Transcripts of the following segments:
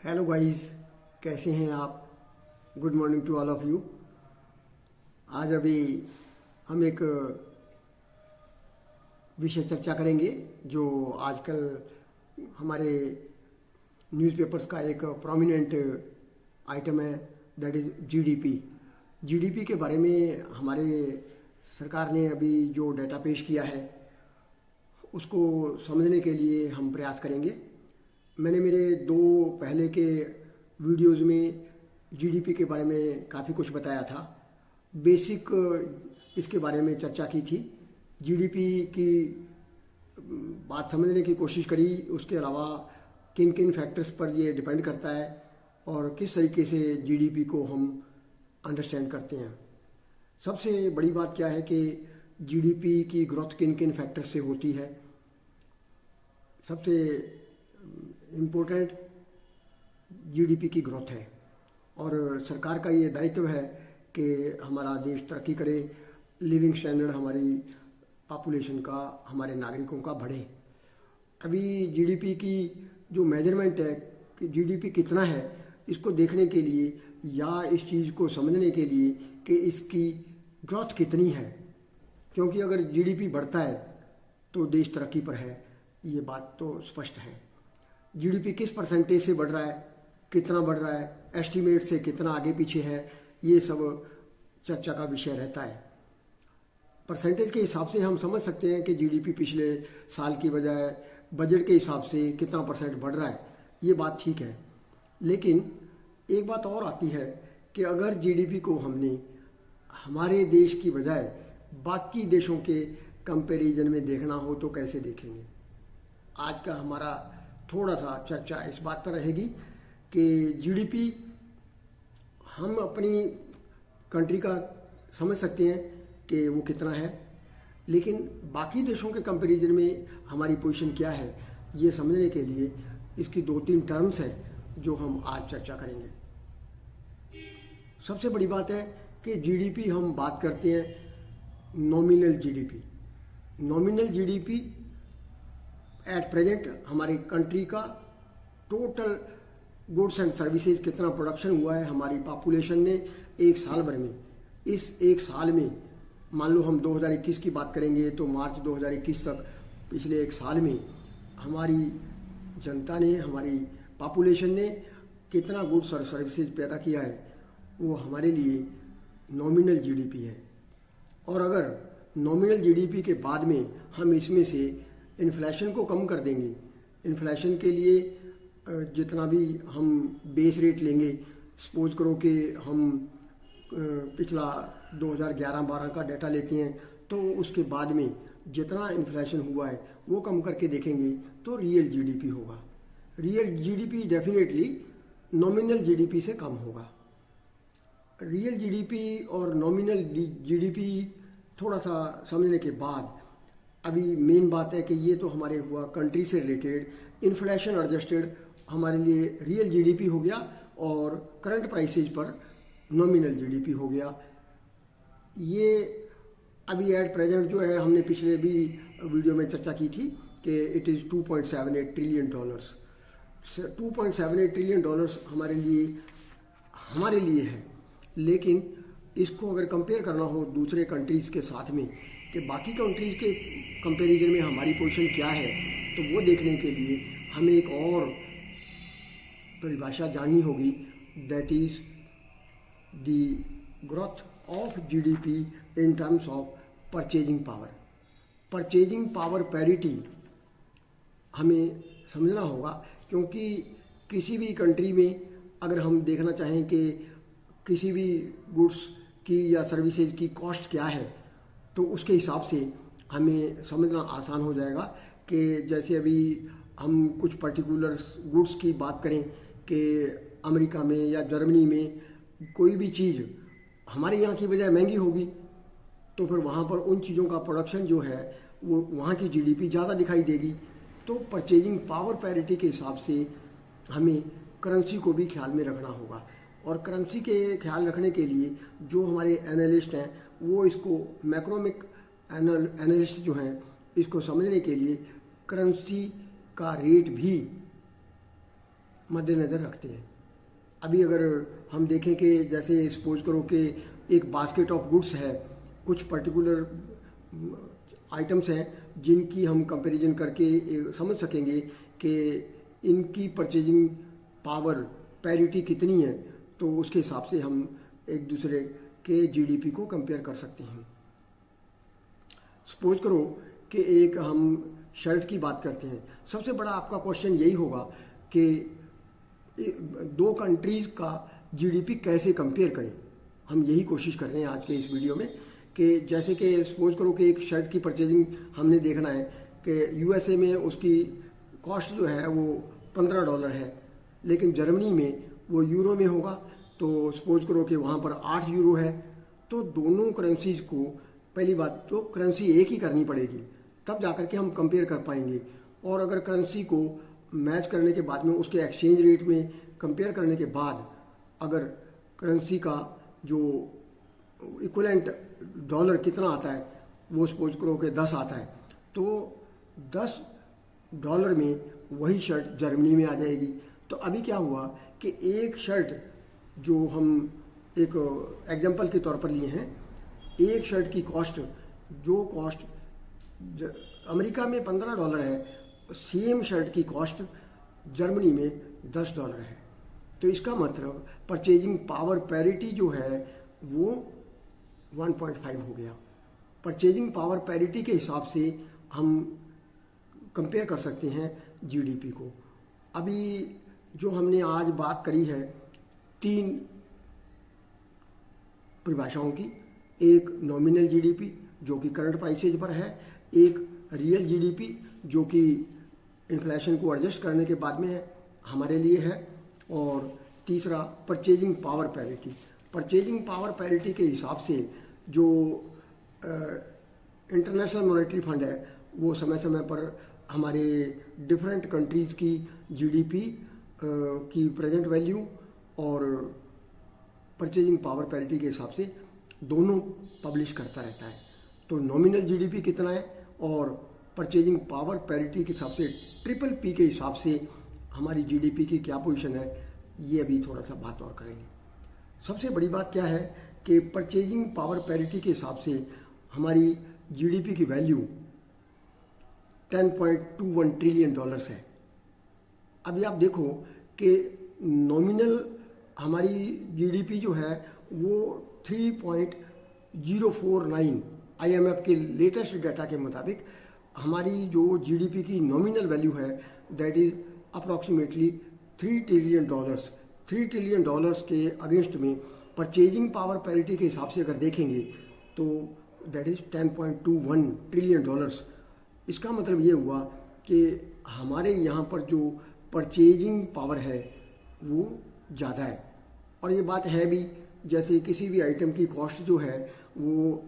Hello guys, कैसे हैं आप। Good morning to all of you. आज अभी हम एक विषय चर्चा करेंगे जो आजकल हमारे न्यूज़पेपर्स का एक प्रोमिनेंट आइटम है, दैट इज़ जीडीपी। जीडीपी के बारे में हमारे सरकार ने अभी जो डाटा पेश किया है उसको समझने के लिए हम प्रयास करेंगे। मैंने मेरे दो पहले के वीडियोस में जीडीपी के बारे में काफ़ी कुछ बताया था, बेसिक इसके बारे में चर्चा की थी, जीडीपी की बात समझने की कोशिश करी। उसके अलावा किन किन फैक्टर्स पर ये डिपेंड करता है और किस तरीके से जीडीपी को हम अंडरस्टैंड करते हैं। सबसे बड़ी बात क्या है कि जीडीपी की ग्रोथ किन किन फैक्टर्स से होती है। सबसे इम्पोर्टेंट जीडीपी की ग्रोथ है और सरकार का ये दायित्व है कि हमारा देश तरक्की करे, लिविंग स्टैंडर्ड हमारी पॉपुलेशन का, हमारे नागरिकों का बढ़े। अभी जीडीपी की जो मेजरमेंट है कि जीडीपी कितना है, इसको देखने के लिए या इस चीज़ को समझने के लिए कि इसकी ग्रोथ कितनी है, क्योंकि अगर जीडीपी बढ़ता है तो देश तरक्की पर है, ये बात तो स्पष्ट है। जीडीपी किस परसेंटेज से बढ़ रहा है, कितना बढ़ रहा है, एस्टीमेट से कितना आगे पीछे है, ये सब चर्चा का विषय रहता है। परसेंटेज के हिसाब से हम समझ सकते हैं कि जीडीपी पिछले साल की बजाय बजट के हिसाब से कितना परसेंट बढ़ रहा है, ये बात ठीक है। लेकिन एक बात और आती है कि अगर जीडीपी को हमने हमारे देश की बजाय बाकी देशों के कंपैरिजन में देखना हो तो कैसे देखेंगे। आज का हमारा थोड़ा सा चर्चा इस बात पर रहेगी कि जीडीपी हम अपनी कंट्री का समझ सकते हैं कि वो कितना है, लेकिन बाकी देशों के कंपैरिजन में हमारी पोजीशन क्या है, ये समझने के लिए इसकी दो तीन टर्म्स हैं जो हम आज चर्चा करेंगे। सबसे बड़ी बात है कि जीडीपी हम बात करते हैं nominal GDP. Nominal GDP at present हमारी कंट्री का टोटल गुड्स एंड सर्विसेज कितना प्रोडक्शन हुआ है हमारी पॉपुलेशन ने एक साल भर में। इस एक साल में मान लो हम 2021 की बात करेंगे तो मार्च 2021 तक पिछले एक साल में हमारी जनता ने, हमारी पॉपुलेशन ने कितना गुड्स और सर्विसेज पैदा किया है, वो हमारे लिए नॉमिनल जीडीपी है। और अगर नॉमिनल जीडीपी के बाद में हम इसमें से इन्फ्लेशन को कम कर देंगे, इन्फ्लेशन के लिए जितना भी हम बेस रेट लेंगे, सपोज करो कि हम पिछला 2011-12 का डाटा लेते हैं तो उसके बाद में जितना इन्फ्लेशन हुआ है वो कम करके देखेंगे तो रियल जीडीपी होगा। Real GDP definitely nominal GDP से कम होगा। रियल जीडीपी और नॉमिनल जीडीपी थोड़ा सा समझने के बाद अभी मेन बात है कि ये तो हमारे हुआ कंट्री से रिलेटेड, इन्फ्लेशन एडजस्टेड हमारे लिए रियल जीडीपी हो गया और करंट प्राइसेज पर नॉमिनल जीडीपी हो गया। ये अभी एट प्रेजेंट जो है, हमने पिछले भी वीडियो में चर्चा की थी कि इट इज़ $2.78 ट्रिलियन। $2.78 ट्रिलियन हमारे लिए है। लेकिन इसको अगर कंपेयर करना हो दूसरे कंट्रीज़ के साथ में कि बाकी कंट्रीज़ के कंपैरिजन में हमारी पोजीशन क्या है, तो वो देखने के लिए हमें एक और परिभाषा जाननी होगी, that is the growth of GDP in terms of purchasing power. Purchasing power parity हमें समझना होगा, क्योंकि किसी भी कंट्री में अगर हम देखना चाहें कि किसी भी गुड्स की या सर्विसेज की कॉस्ट क्या है तो उसके हिसाब से हमें समझना आसान हो जाएगा। कि जैसे अभी हम कुछ पर्टिकुलर गुड्स की बात करें कि अमेरिका में या जर्मनी में कोई भी चीज़ हमारे यहाँ की बजाय महंगी होगी तो फिर वहाँ पर उन चीज़ों का प्रोडक्शन जो है वो वहाँ की जीडीपी ज़्यादा दिखाई देगी। तो परचेजिंग पावर पैरिटी के हिसाब से हमें करेंसी को भी ख्याल में रखना होगा। और करेंसी के ख्याल रखने के लिए जो हमारे एनालिस्ट हैं वो इसको मैक्रोमिक एनालिस्ट जो हैं इसको समझने के लिए करेंसी का रेट भी मद्देनज़र रखते हैं। अभी अगर हम देखें कि जैसे सपोज करो कि एक बास्केट ऑफ गुड्स है, कुछ पर्टिकुलर आइटम्स हैं जिनकी हम कंपैरिजन करके समझ सकेंगे कि इनकी परचेजिंग पावर पैरिटी कितनी है, तो उसके हिसाब से हम एक दूसरे के जीडीपी को कंपेयर कर सकते हैं। सपोज करो कि एक हम शर्ट की बात करते हैं। सबसे बड़ा आपका क्वेश्चन यही होगा कि दो कंट्रीज का जीडीपी कैसे कंपेयर करें। हम यही कोशिश कर रहे हैं आज के इस वीडियो में कि जैसे कि सपोज करो कि एक शर्ट की परचेजिंग हमने देखना है कि यूएसए में उसकी कॉस्ट जो है वो $15 है, लेकिन जर्मनी में वो यूरो में होगा। तो सपोज करो कि वहाँ पर 8 यूरो है। तो दोनों करेंसीज को पहली बात तो करेंसी एक ही करनी पड़ेगी, तब जाकर के हम कंपेयर कर पाएंगे। और अगर करेंसी को मैच करने के बाद में उसके एक्सचेंज रेट में कंपेयर करने के बाद अगर करेंसी का जो इक्विवेलेंट डॉलर कितना आता है वो सपोज करो कि 10 आता है, तो $10 में वही शर्ट जर्मनी में आ जाएगी। तो अभी क्या हुआ कि एक शर्ट जो हम एक एग्जांपल के तौर पर लिए हैं, एक शर्ट की कॉस्ट जो कॉस्ट अमेरिका में $15 है, सेम शर्ट की कॉस्ट जर्मनी में $10 है। तो इसका मतलब परचेजिंग पावर पैरिटी जो है वो 1.5 हो गया। परचेजिंग पावर पैरिटी के हिसाब से हम कंपेयर कर सकते हैं जीडीपी को। अभी जो हमने आज बात करी है 3 परिभाषाओं की, एक नॉमिनल जीडीपी जो कि करंट प्राइसेज पर है, एक रियल जीडीपी जो कि इन्फ्लेशन को एडजस्ट करने के बाद में हमारे लिए है, और तीसरा purchasing power parity. Purchasing power parity के हिसाब से जो इंटरनेशनल मॉनेटरी फंड है वो समय समय पर हमारे डिफरेंट कंट्रीज़ की जीडीपी की प्रेजेंट वैल्यू और परचेजिंग पावर पैरिटी के हिसाब से दोनों पब्लिश करता रहता है। तो नॉमिनल जीडीपी कितना है और परचेजिंग पावर पैरिटी के हिसाब से PPP के हिसाब से हमारी जीडीपी की क्या पोजीशन है, ये अभी थोड़ा सा बात और करेंगे। सबसे बड़ी बात क्या है कि परचेजिंग पावर पैरिटी के हिसाब से हमारी जीडीपी की वैल्यू $10.21 ट्रिलियन है। अभी आप देखो कि नॉमिनल हमारी जीडीपी जो है वो 3.049 IMF के लेटेस्ट डाटा के मुताबिक हमारी जो जीडीपी की नॉमिनल वैल्यू है that is approximately $3 trillion. $3 trillion के अगेंस्ट में परचेजिंग पावर पैरिटी के हिसाब से अगर देखेंगे तो दैट इज $10.21 ट्रिलियन। इसका मतलब ये हुआ कि हमारे यहाँ पर जो परचेजिंग पावर है वो ज़्यादा है। और ये बात है भी, जैसे किसी भी आइटम की कॉस्ट जो है वो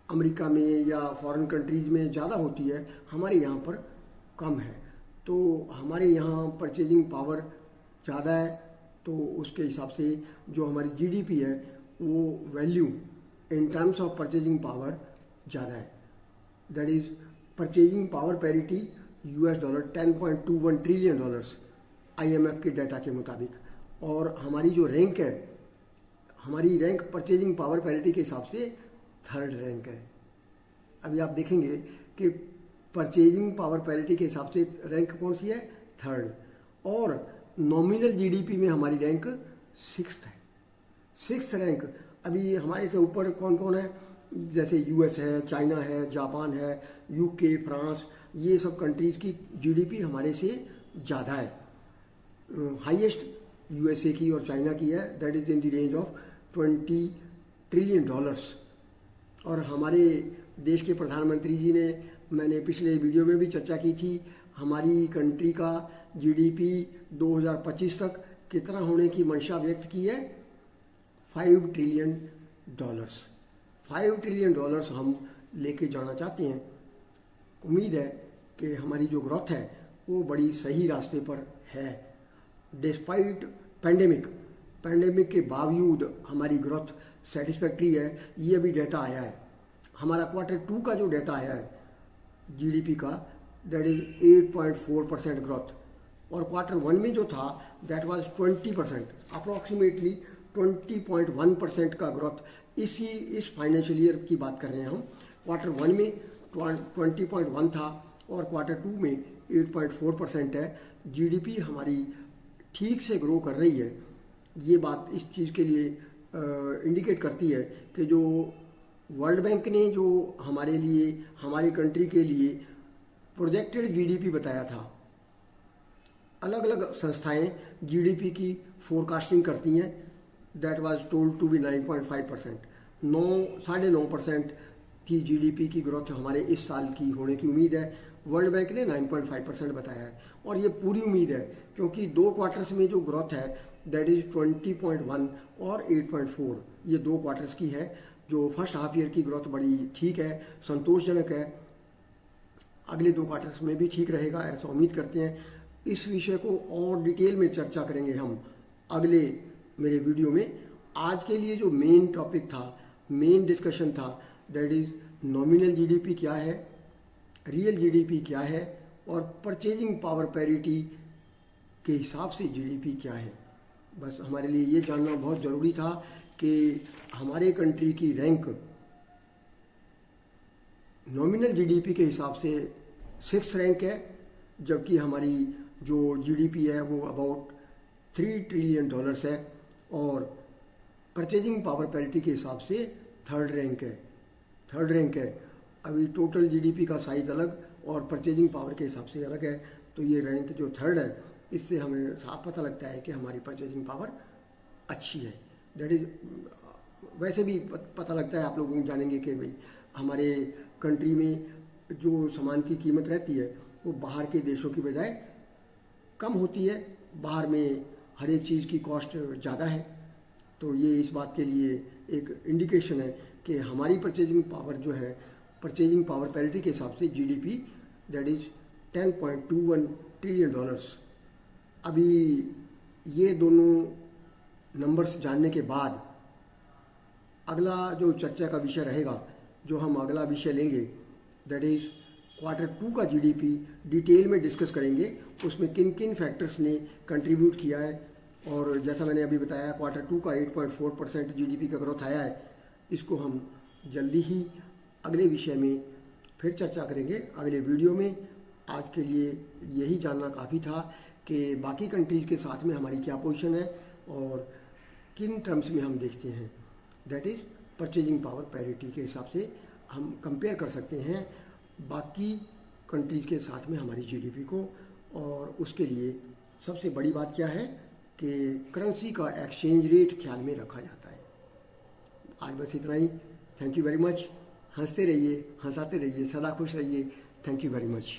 अमेरिका में या फॉरेन कंट्रीज में ज़्यादा होती है, हमारे यहाँ पर कम है। तो हमारे यहाँ परचेजिंग पावर ज़्यादा है, तो उसके हिसाब से जो हमारी जीडीपी है वो value in terms of purchasing power ज़्यादा है। That is purchasing power parity $10.21 trillion IMF के डाटा के मुताबिक। और हमारी जो रैंक है, हमारी रैंक परचेजिंग पावर पैरिटी के हिसाब से 3rd रैंक है। अभी आप देखेंगे कि परचेजिंग पावर पैरिटी के हिसाब से रैंक कौन सी है, 3rd। और नॉमिनल जीडीपी में हमारी रैंक 6th है, 6th रैंक। अभी हमारे से ऊपर कौन कौन है, जैसे यूएस है, चाइना है, जापान है, यूके, फ्रांस, ये सब कंट्रीज़ की जीडीपी हमारे से ज़्यादा है। हाईएस्ट यूएसए की और चाइना की है, that is in the range of $20 trillion. और हमारे देश के प्रधानमंत्री जी ने, मैंने पिछले वीडियो में भी चर्चा की थी, हमारी कंट्री का जीडीपी 2025 तक कितना होने की मंशा व्यक्त की है, $5 ट्रिलियन। $5 ट्रिलियन हम लेके जाना चाहते हैं। उम्मीद है कि हमारी जो ग्रोथ है वो बड़ी सही रास्ते पर है। डिस्पाइट पैंडेमिक के बावजूद हमारी ग्रोथ सेटिस्फैक्ट्री है। ये अभी डाटा आया है, हमारा Q2 का जो डाटा आया है जीडीपी का, दैट इज 8.4% ग्रोथ। और क्वार्टर वन में जो था दैट वाज 20%, अप्रॉक्सीमेटली 20.1% का ग्रोथ इस फाइनेंशियल ईयर की बात कर रहे हैं हम। क्वार्टर वन में 20.1 था और क्वार्टर टू में 8.4% है। जीडीपी हमारी ठीक से ग्रो कर रही है। ये बात इस चीज़ के लिए इंडिकेट करती है कि जो वर्ल्ड बैंक ने जो हमारे लिए, हमारी कंट्री के लिए प्रोजेक्टेड जीडीपी बताया था, अलग अलग संस्थाएं जीडीपी की फोरकास्टिंग करती हैं, that was told to be 9.5%, 9.5% की जीडीपी की ग्रोथ हमारे इस साल की होने की उम्मीद है। वर्ल्ड बैंक ने 9.5% बताया है और ये पूरी उम्मीद है क्योंकि 2 क्वार्टर्स में जो ग्रोथ है दैट इज 20.1 और 8.4, ये 2 क्वार्टर्स की है। जो फर्स्ट हाफ ईयर की ग्रोथ बड़ी ठीक है, संतोषजनक है। अगले 2 क्वार्टर्स में भी ठीक रहेगा ऐसा उम्मीद करते हैं। इस विषय को और डिटेल में चर्चा करेंगे हम अगले मेरे वीडियो में। आज के लिए जो मेन टॉपिक था, मेन डिस्कशन था, दैट इज नॉमिनल जीडीपी क्या है, रियल जीडीपी क्या है और परचेजिंग पावर पैरिटी के हिसाब से जीडीपी क्या है। बस हमारे लिए ये जानना बहुत ज़रूरी था कि हमारे कंट्री की रैंक नॉमिनल जीडीपी के हिसाब से 6th रैंक है, जबकि हमारी जो जीडीपी है वो अबाउट $3 ट्रिलियन है और परचेजिंग पावर पैरिटी के हिसाब से 3rd रैंक है। अभी टोटल जीडीपी का साइज अलग और परचेजिंग पावर के हिसाब से अलग है, तो ये रैंक जो 3rd है इससे हमें साफ पता लगता है कि हमारी परचेजिंग पावर अच्छी है। दैट इज वैसे भी पता लगता है, आप लोग जानेंगे कि भाई हमारे कंट्री में जो सामान की कीमत रहती है वो बाहर के देशों की बजाय कम होती है। बाहर में हर एक चीज़ की कॉस्ट ज़्यादा है, तो ये इस बात के लिए एक इंडिकेशन है कि हमारी परचेजिंग पावर जो है, परचेजिंग पावर पैरिटी के हिसाब से जीडीपी दैट इज $10.21 ट्रिलियन। अभी ये दोनों नंबर्स जानने के बाद अगला जो चर्चा का विषय रहेगा, जो हम अगला विषय लेंगे, दैट इज क्वार्टर टू का जीडीपी डिटेल में डिस्कस करेंगे। उसमें किन किन फैक्टर्स ने कंट्रीब्यूट किया है और जैसा मैंने अभी बताया क्वार्टर टू का 8.4% जीडीपी का ग्रोथ आया है। इसको हम जल्दी ही अगले विषय में फिर चर्चा करेंगे अगले वीडियो में। आज के लिए यही जानना काफ़ी था कि बाकी कंट्रीज़ के साथ में हमारी क्या पोजीशन है और किन टर्म्स में हम देखते हैं, that is purchasing power parity के हिसाब से हम कंपेयर कर सकते हैं बाकी कंट्रीज़ के साथ में हमारी जीडीपी को। और उसके लिए सबसे बड़ी बात क्या है कि करेंसी का एक्सचेंज रेट ख्याल में रखा जाता है। आज बस इतना ही। Thank you very much. हंसते रहिए, हंसाते रहिए, सदा खुश रहिए। Thank you very much.